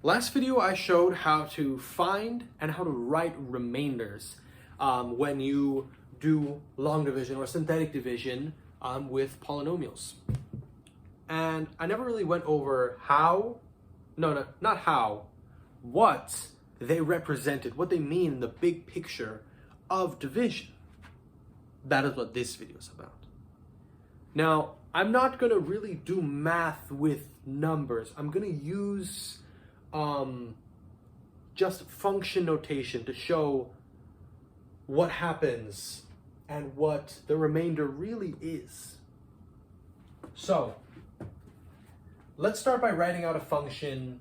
Last video I showed how to find and how to write remainders when you do long division or synthetic division with polynomials. And I never really went over what they represented, what they mean in the big picture of division. That is what this video is about. Now, I'm not going to really do math with numbers. I'm going to use just function notation to show what happens and what the remainder really is. So, let's start by writing out a function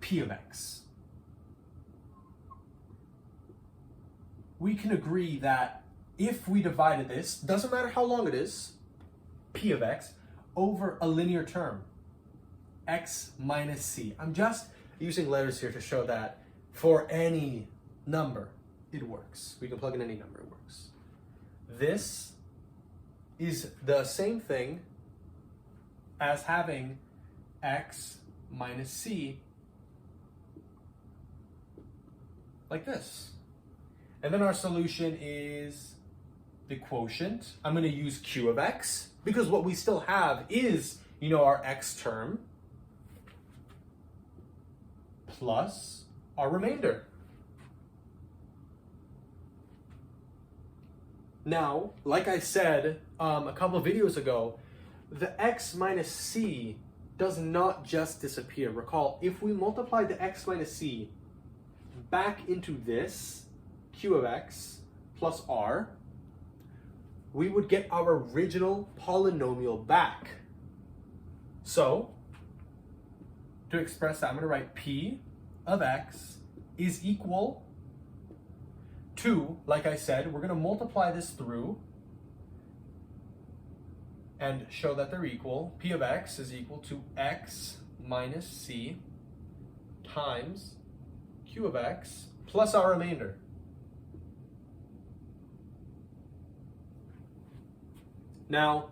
p of x. We can agree that if we divided this, doesn't matter how long it is, p of x, over a linear term, x minus c. I'm just using letters here to show that for any number, it works. We can plug in any number, it works. This is the same thing as having x minus c like this. And then our solution is the quotient. I'm going to use q of x because what we still have is, our x term plus our remainder. Now, like I said a couple of videos ago, the x minus c does not just disappear. Recall, if we multiply the x minus c back into this, q of x plus r, we would get our original polynomial back. So, to express that, I'm going to write p of x is equal to, like I said, we're going to multiply this through and show that they're equal. P of x is equal to x minus c times q of x plus our remainder. Now,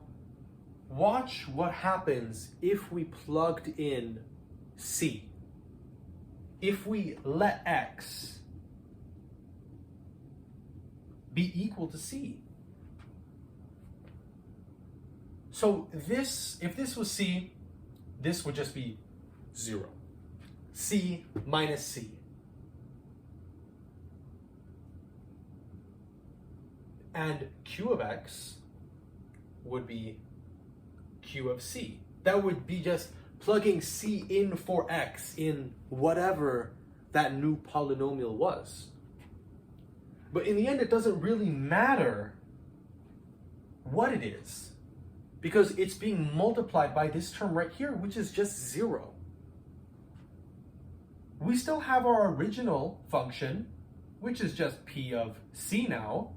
watch what happens if we plugged in c. If we let x be equal to c. So if this was c, this would just be 0. c minus c. And q of x would be q of c. That would be just plugging c in for x in whatever that new polynomial was. But in the end, it doesn't really matter what it is, because it's being multiplied by this term right here, which is just 0. We still have our original function, which is just p of c now,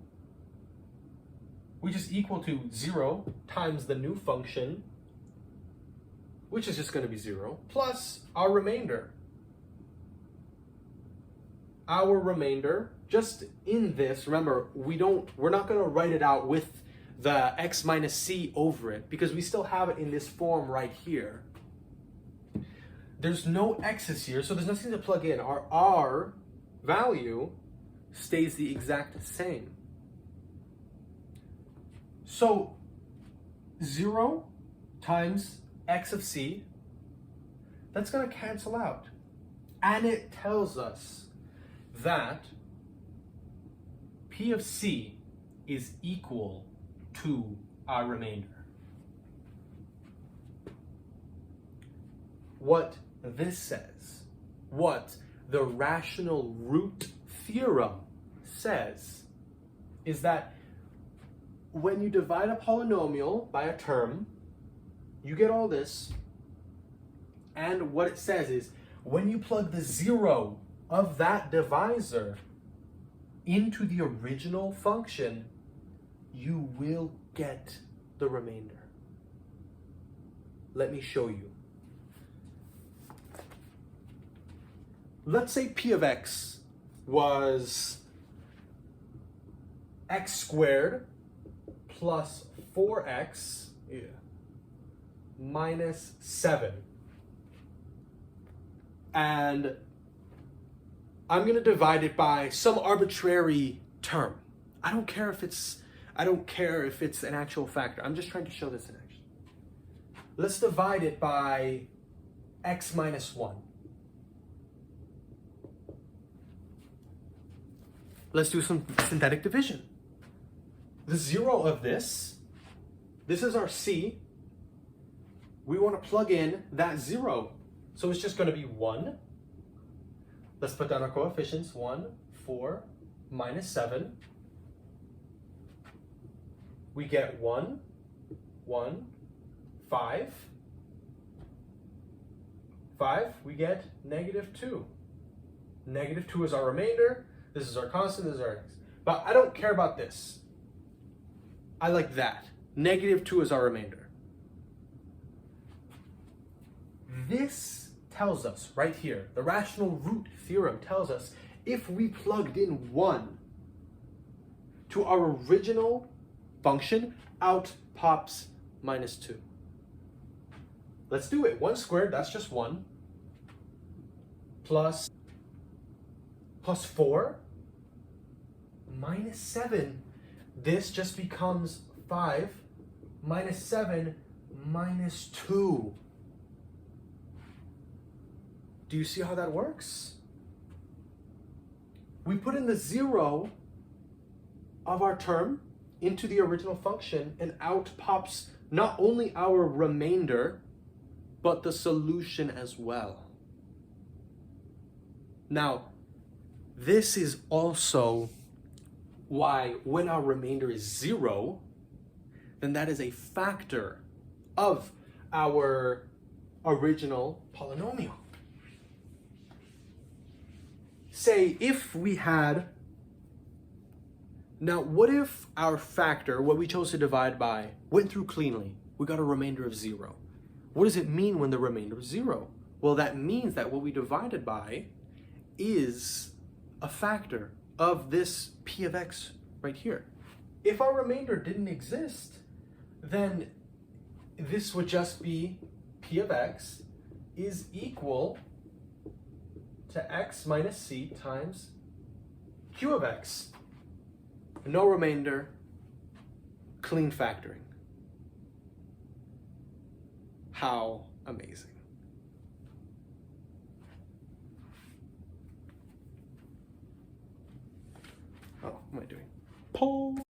which is equal to 0 times the new function, which is just going to be 0, plus our remainder. Our remainder, just in this, remember, we're not going to write it out with the x minus c over it, because we still have it in this form right here. There's no x's here, so there's nothing to plug in. Our r value stays the exact same. So 0 times x of c, that's going to cancel out. And it tells us that p of c is equal to our remainder. What this says, what the rational root theorem says, is that when you divide a polynomial by a term, you get all this, and what it says is, when you plug the 0 of that divisor into the original function, you will get the remainder. Let me show you. Let's say p of x was x squared plus 4x minus 7. and I'm going to divide it by some arbitrary term. I don't care if it's an actual factor. I'm just trying to show this in action. Let's divide it by x minus 1. Let's do some synthetic division. The 0 of this is our c. We want to plug in that 0. So it's just going to be 1. Let's put down our coefficients. 1, 4, minus 7. We get 1, 1, 5. 5, we get negative 2. Negative 2 is our remainder. This is our constant, this is our x. But I don't care about this. I like that. Negative 2 is our remainder. This tells us right here, the rational root theorem tells us if we plugged in 1 to our original function, out pops minus 2. Let's do it. 1 squared, that's just 1. Plus 4 minus 7. This just becomes 5 minus 7 minus 2. Do you see how that works? We put in the 0 of our term into the original function, and out pops not only our remainder, but the solution as well. Now, this is also why when our remainder is 0, then that is a factor of our original polynomial. Say if we had, now what if our factor, what we chose to divide by, went through cleanly? We got a remainder of 0. What does it mean when the remainder is 0? Well, that means that what we divided by is a factor of this p of x right here. If our remainder didn't exist, then this would just be p of x is equal to x minus c times q of x. No remainder, clean factoring. How amazing. Oh, what am I doing? Pull.